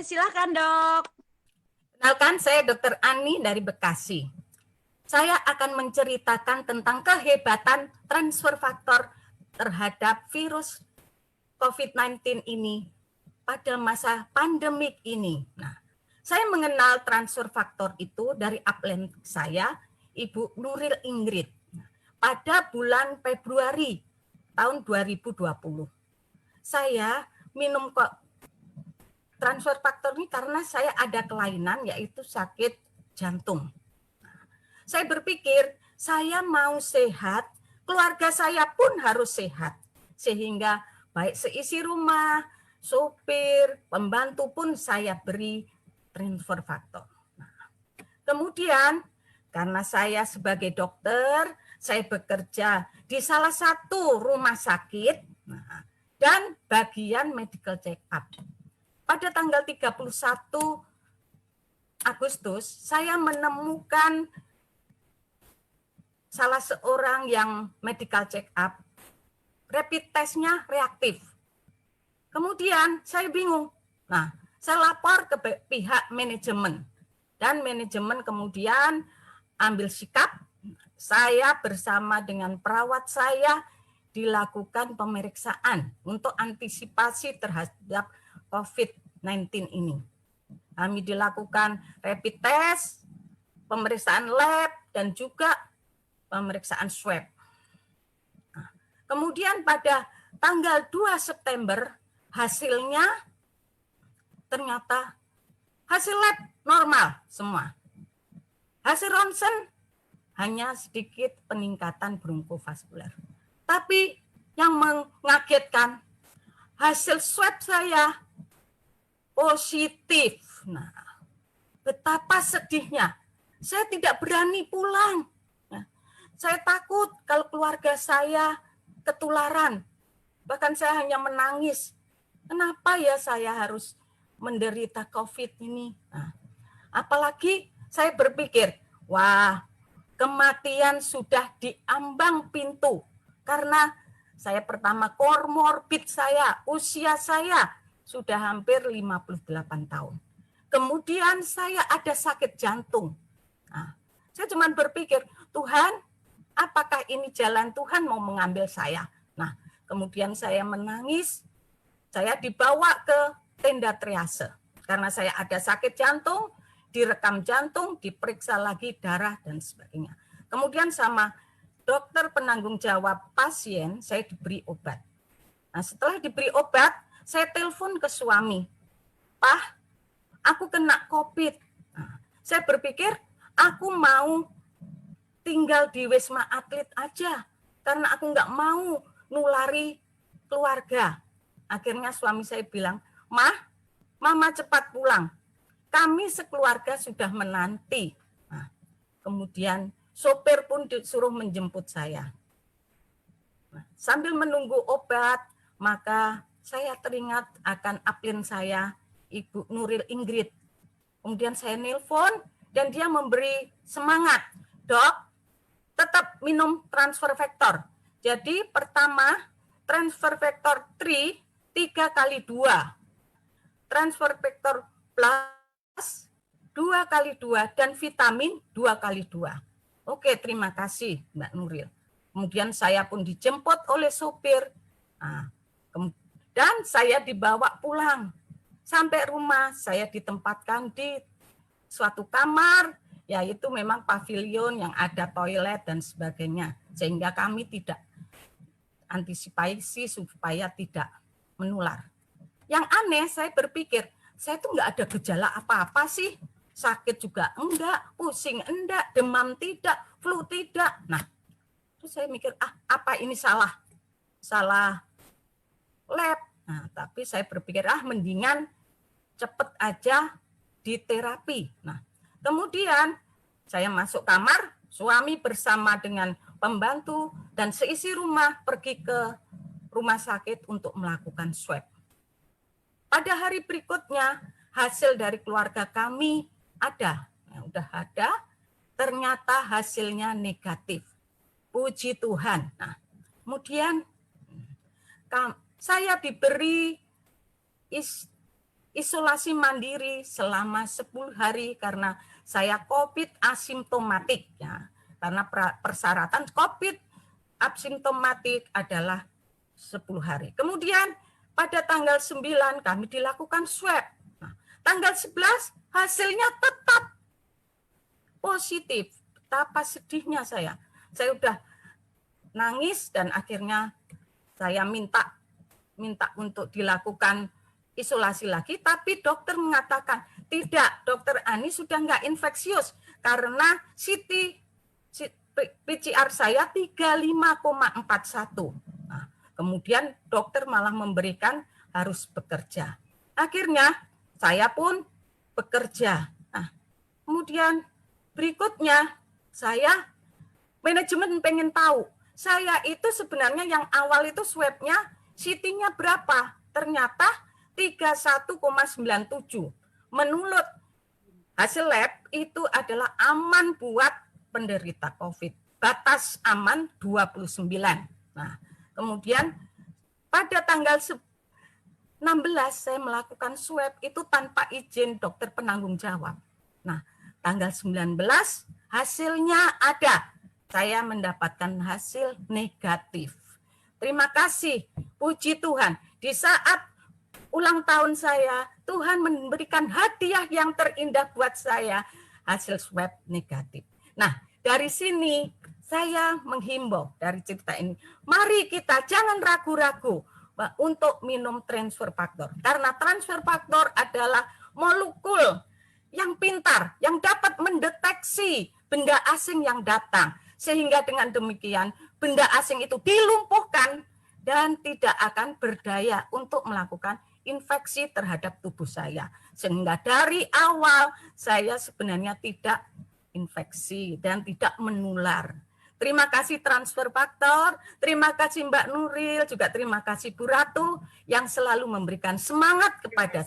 Silakan dok. Kenalkan, saya Dr. Ani dari Bekasi. Saya akan menceritakan tentang kehebatan transfer faktor terhadap virus COVID-19 ini pada masa pandemik ini. Nah, saya mengenal transfer faktor itu dari upline saya, Ibu Nuril Ingrid, pada bulan Februari tahun 2020. Saya minum transfer faktor ini karena saya ada kelainan yaitu sakit jantung. Saya berpikir saya mau sehat, keluarga saya pun harus sehat. Sehingga baik seisi rumah, sopir, pembantu pun saya beri transfer faktor. Kemudian karena saya sebagai dokter, saya bekerja di salah satu rumah sakit dan bagian medical check up. Pada tanggal 31 Agustus, saya menemukan salah seorang yang medical check up, rapid testnya reaktif. Kemudian saya bingung. Nah, saya lapor ke pihak manajemen. Dan manajemen kemudian ambil sikap, saya bersama dengan perawat saya dilakukan pemeriksaan untuk antisipasi terhadap COVID-19 ini. Kami dilakukan rapid test, pemeriksaan lab, dan juga pemeriksaan swab. Nah, kemudian pada tanggal 2 September, hasilnya ternyata hasil lab normal semua. Hasil ronsen hanya sedikit peningkatan bronkofaskular. Tapi yang mengagetkan, hasil swab saya positif. Nah, betapa sedihnya. Saya tidak berani pulang. Nah, saya takut kalau keluarga saya ketularan. Bahkan saya hanya menangis. Kenapa ya saya harus menderita COVID ini? Nah, apalagi saya berpikir, wah, kematian sudah diambang pintu. Karena saya pertama komorbid saya, usia saya sudah hampir 58 tahun. Kemudian saya ada sakit jantung. Nah, saya cuma berpikir, Tuhan, apakah ini jalan Tuhan mau mengambil saya? Nah, kemudian saya menangis, saya dibawa ke tenda triase. Karena saya ada sakit jantung, direkam jantung, diperiksa lagi darah dan sebagainya. Kemudian sama dokter penanggung jawab pasien, saya diberi obat. Nah, setelah diberi obat, saya telepon ke suami. Pak, aku kena COVID. Nah, saya berpikir, aku mau tinggal di Wisma Atlet aja. Karena aku nggak mau nulari keluarga. Akhirnya suami saya bilang, Mama cepat pulang. Kami sekeluarga sudah menanti. Nah, kemudian sopir pun disuruh menjemput saya. Nah, sambil menunggu obat, maka saya teringat akan upline saya, Ibu Nuril Ingrid. Kemudian saya nelpon dan dia memberi semangat. Dok, tetap minum transfer faktor. Jadi pertama, transfer faktor 3 kali 2. Transfer faktor plus 2 kali 2 dan vitamin 2 kali 2. Oke, terima kasih Mbak Nuril. Kemudian saya pun dijemput oleh sopir. Nah, dan saya dibawa pulang. Sampai rumah saya ditempatkan di suatu kamar, yaitu memang pavilion yang ada toilet dan sebagainya. Sehingga kami tidak antisipasi supaya tidak menular. Yang aneh, saya berpikir, saya tuh nggak ada gejala apa-apa sih. Sakit juga enggak, pusing enggak, demam tidak, flu tidak. Nah, terus saya mikir, apa ini salah lab. Nah, tapi saya berpikir, mendingan cepet aja di terapi. Nah, kemudian saya masuk kamar, suami bersama dengan pembantu dan seisi rumah pergi ke rumah sakit untuk melakukan swab. Pada hari berikutnya, hasil dari keluarga kami ada. Udah ada, ternyata hasilnya negatif. Puji Tuhan. Nah, kemudian saya diberi isolasi mandiri selama 10 hari karena saya COVID asimptomatik ya. Karena persyaratan COVID asimptomatik adalah 10 hari. Kemudian pada tanggal 9 kami dilakukan swab. Nah, tanggal 11 hasilnya tetap positif. Betapa sedihnya saya. Saya udah nangis dan akhirnya saya minta untuk dilakukan isolasi lagi, tapi dokter mengatakan, tidak, dokter Ani sudah nggak infeksius, karena PCR saya 35,41. Nah, kemudian dokter malah memberikan harus bekerja. Akhirnya saya pun bekerja. Nah, kemudian berikutnya saya manajemen pengen tahu, saya itu sebenarnya yang awal itu swabnya CT-nya berapa? Ternyata 31,97. Menurut hasil lab itu adalah aman buat penderita COVID. Batas aman 29. Nah, kemudian pada tanggal 16 saya melakukan swab itu tanpa izin dokter penanggung jawab. Nah, tanggal 19 hasilnya ada. Saya mendapatkan hasil negatif. Terima kasih, puji Tuhan. Di saat ulang tahun saya, Tuhan memberikan hadiah yang terindah buat saya, hasil swab negatif. Nah, dari sini saya menghimbau dari cerita ini, mari kita jangan ragu-ragu untuk minum transfer faktor. Karena transfer faktor adalah molekul yang pintar, yang dapat mendeteksi benda asing yang datang. Sehingga dengan demikian benda asing itu dilumpuhkan dan tidak akan berdaya untuk melakukan infeksi terhadap tubuh saya. Sehingga dari awal saya sebenarnya tidak infeksi dan tidak menular. Terima kasih transfer faktor, terima kasih Mbak Nuril, juga terima kasih Bu Ratu yang selalu memberikan semangat kepada